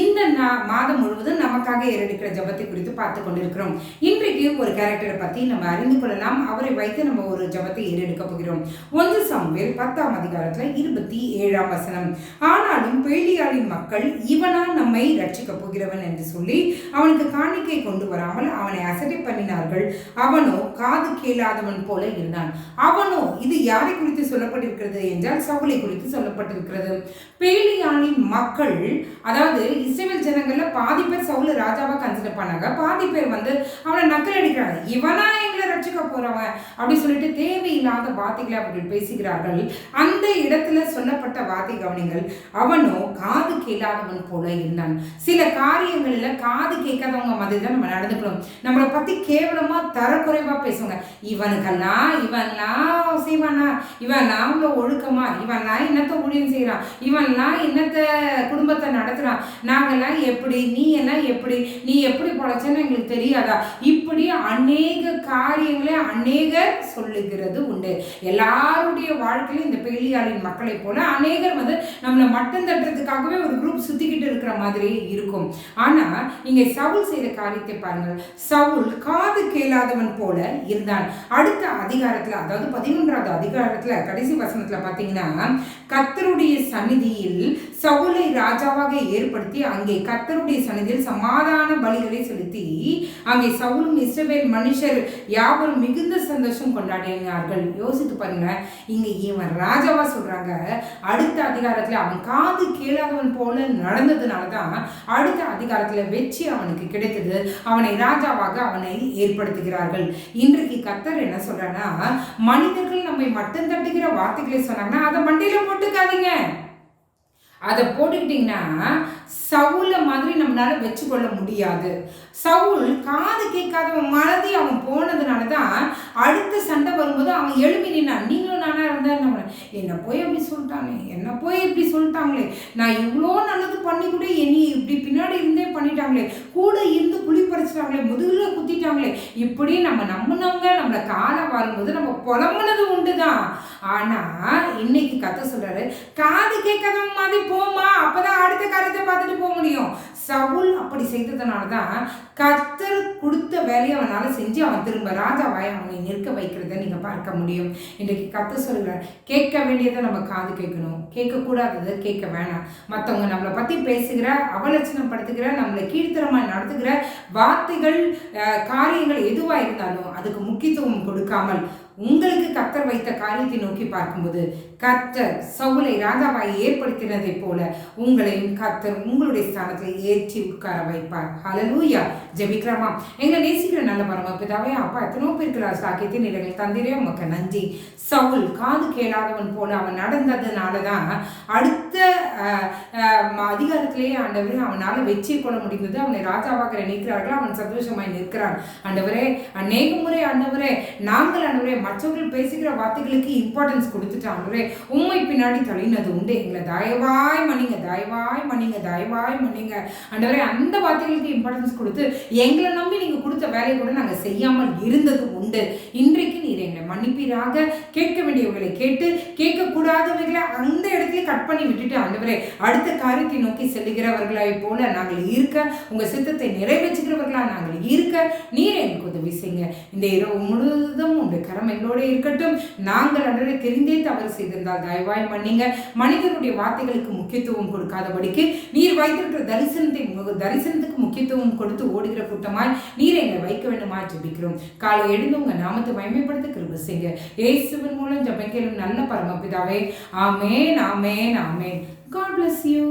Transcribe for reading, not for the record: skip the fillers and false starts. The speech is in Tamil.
இந்த மாதம் முழுவதும் நமக்காக ஏறெடுக்கிற ஜபத்தை குறித்து பார்த்து கொண்டிருக்கிறோம். இன்றைக்கு ஒரு கேரக்டரை பற்றி நம்ம அறிந்து கொள்ளலாம். அவரை வைத்து நம்ம ஒரு ஜபத்தை ஏறெடுக்க போகிறோம். 1 சாமுவேல் 10ஆம் அதிகாரத்தில் 27ஆம் வசனம். ஆனாலும் பேலியாளின் மக்கள் இவனா நம்மை ரட்சிக்க போகிறவன் என்று சொல்லி அவனுக்கு காணிக்கை கொண்டு வராமல் அவனை அசட்டை பண்ணினார்கள். அவனோ காது கேளாதவன் போல இருந்தான். அவனோ, இது யாரை குறித்து சொல்லப்பட்டிருக்கிறது என்றால் சவுலை குறித்து சொல்லப்பட்டிருக்கிறது. பேலியாளின் மக்கள், அதாவது இஸ்ரவேல் ஜனங்கள்ல பாதி பேர் சவுல ராஜாவா கன்சிடர் பண்ணாங்க, பாதி பேர் அவனை நக்கல் அடிக்கிறாங்க. இவனா எங்களை ரட்சிக்க போறவன் அப்படி சொல்லிட்டு தேவையில்லாத வார்த்தைகளை அவர்கள் பேசுகிறார்கள். அந்த இடத்துல சொல்லப்பட்ட வார்த்தை கவனிங்கள். அவனோ காது கேளாதவன் போல இருந்தான். சில காரியங்கள்ல காது கேட்காதவங்க மாதிரி தான் நம்ம நடந்துக்கணும். நம்மளை பத்தி கேவலமா தரக்குறைவா பேசுவாங்க. இவனுக்கெல்லாம் இவன்லாம் செய்வானா, இவன்லாம் அவ்வளோ ஒழுக்கமா, இவன்லாம் என்னத்த ஊழியம் செய்யறான், இவன்லாம் என்னத்த குடும்பத்தை நடத்துறான், நாங்கெல்லாம் எப்படி, நீ எல்லாம் எப்படி, நீ எப்படி பொழைச்சன்னு எங்களுக்கு தெரியாதா, இப்படி அநேக காரியங்களை அநேகர் சொல்லுகிறது உண்டு. எல்லாருடைய வாழ்க்கையிலும் இந்த பேலியாளின் மக்களை போல அநேகர் நம்மளை மட்டம் தட்டுறதுக்காகவே ஒரு குரூப் சுத்திக்கிட்டு இருக்கிற மாதிரி இருக்கும். ஆனா இங்க சவுல் செய்த காரியத்தை பாருங்கள். சவுல் காது கேளாதவன் போல இருந்தான். அடுத்த அதிகாரத்துல, அதாவது 11ஆவது அதிகாரத்துல கடைசி வசனத்துல பாத்தீங்கன்னா, கர்த்தருடைய சந்நிதியில் சவுலை ராஜாவாக ஏற்படுத்தி அங்கே கர்த்தருடைய சந்நிதியில் சமாதான பலிகளை செலுத்தி அங்கே சவுலும் இஸ்ரவேல் மனுஷர் யாவரும் மிகுந்த சந்தோஷம் கொண்டாடினார்கள். யோசித்து பாருங்க, இங்க இவன் ராஜாவா சொல்றாங்க. அடுத்த அதிகாரத்துல அவன் காது கேளாதவன் போல நடந்ததுனாலதான் அடுத்த அதிகாரத்துல வெற்றி அவனுக்கு கிடைத்தது. அவனை ராஜாவாக அவனை ஏற்படுத்துகிறார்கள். இன்றைக்கு கர்த்தர் என்ன சொல்றனா, மனிதர்கள் நம்மை மட்டும் தட்டுகிற வார்த்தைகளை சொன்னாங்கன்னா அதை மண்டையில போட்டுக்காதீங்க. அதை போட்டுக்கிட்டீங்கன்னா சவுல மாதிரி நம்மளால வச்சுக்கொள்ள முடியாது. சவுல் காது கேட்காதவன் மறதி அவன் போனதுனாலதான் அடுத்த சண்டை வரும்போது அவன் எழுப்பி நின்னான். நீங்களும் நானா இருந்தா என்ன போய் அப்படி சொல்லிட்டானே, என்ன போய் இப்படி சொல்லிட்டாங்களே, நான் இவ்வளோ நல்லது பண்ணி கூட என்னை இப்படி பின்னாடி இருந்தே பண்ணிட்டாங்களே, கூட இருந்து குழி பறிச்சிட்டாங்களே, முதுகுல குத்திட்டாங்களே, இப்படி நம்ம நம்பினவங்க நம்மளை காலம் வரும்போது நம்ம புலம்புனது உண்டுதான். ஆனா இன்னைக்கு கர்த்தர் சொல்றாரு, காது கேட்காதவன் மாதிரி போமா, அப்பதான் அடுத்த காரியத்தை பார்த்துட்டு போக முடியும். சவுல் அப்படி செய்ததுனாலதான் கர்த்தர் கொடுத்த வேலையை அவனால செஞ்சு அவன் திரும்ப ராஜாவாய் அவனை நிற்க வைக்கிறத நீங்க பார்க்க முடியும். இன்றைக்கு கர்த்தர் சொல்கிறார், கேட்க வேண்டியதை நம்ம காது கேட்கணும், கேட்கக்கூடாததை கேட்க வேணாம். மற்றவங்க நம்மளை பத்தி பேசுகிற, அவலட்சணப்படுத்துகிற, நம்மளை கீழ்த்தரமா நடத்துகிற வார்த்தைகள், காரியங்கள் எதுவா இருந்தாலும் அதுக்கு முக்கியத்துவம் கொடுக்காமல் உங்களுக்கு கர்த்தர் வைத்த காரியத்தை நோக்கி பார்க்கும்போது கர்த்தர் சவுலை ராஜாவாய் ஏற்படுத்தினதை போல உங்களையும் கர்த்தர் உங்களுடைய ஸ்தானத்தில் ஏற்றி உட்கார வைப்பார். ஹல்லேலூயா. ஜெபிக்கிறோமா? எங்களை நேசிக்கிற நல்ல பரமபிதாவே, அப்பா, எத்தனோ பேருக்கு சாக்கியத்தை நீங்கள் தந்திரே உமக்கு நன்றி. சவுல் காது கேளாதவன் போல அவன் நடந்ததுனாலதான் அடுத்த அதிகாரத்திலேயே ஆண்டவரே அவனால வெற்றி கொள்ள முடிந்தது. அவனை ராஜாவாக நினைக்கிறார்கள், அவன் சந்தோஷமாய் நிற்கிறான். ஆண்டவரே, அநேக முறை ஆண்டவரே நாங்கள் ஆண்டவரே மற்றவர்கள் பேசுகிற வார்த்தைகளுக்கு இம்பார்ட்டன்ஸ் கொடுத்துட்டு ஆண்டவரே உண்மை பின்னாடி தள்ளினது உண்டு. எங்களை தயவாய் மன்னிங்க, தயவாய் மன்னிங்க, தயவாய் மன்னிங்க ஆண்டவரே. அந்த வார்த்தைகளுக்கு இம்பார்ட்டன்ஸ் கொடுத்து எங்களை நம்பி நீங்க கொடுத்த வேலையை கூட நாங்கள் செய்யாமல் இருந்தது உண்டு. இன்றைக்கு நீர் எங்களை மன்னிப்பீராக. கேட்க வேண்டியவர்களை கேட்டு கேட்கக்கூடாதவர்களை அந்த இடத்துல கட் பண்ணி விட்டுட்டு ஆண்டவரே அடுத்த காரியத்தை நோக்கி செல்லுகிறவர்களாய் போல நாங்கள் இருக்க, உங்க சித்தத்தை நிறைவேற்றுகிறவர்களா நாங்கள் இருக்க நீர் எங்களுக்கு உதவி செய்யுங்க. இந்த இரவு முழுவதும் உங்க கரம் எங்களோட இருக்கட்டும். நாங்கள் அன்றே தெரிந்தே தவறு செய்திருந்தால் தயவாய் மன்னிங்க. மனிதனுடைய வார்த்தைகளுக்கு முக்கியத்துவம் கொடுக்காதபடிக்கு நீர் வைத்திருக்கிற தரிசனத்துக்கு முக்கியத்துவம் கொடுத்து ஓடுகிற கூட்டமாய் நீர் எங்களை வைக்க வேண்டுமா ஜெபிக்கிறோம். காலை எழுந்து உங்க நாமத்தை மகிமைப்படுத்த கிருபை செய்யுங்க. இயேசுவின் மூலம் ஜெபம் கேளும் நல்ல பரமபிதாவே. ஆமென், ஆமென், ஆமென். God bless you.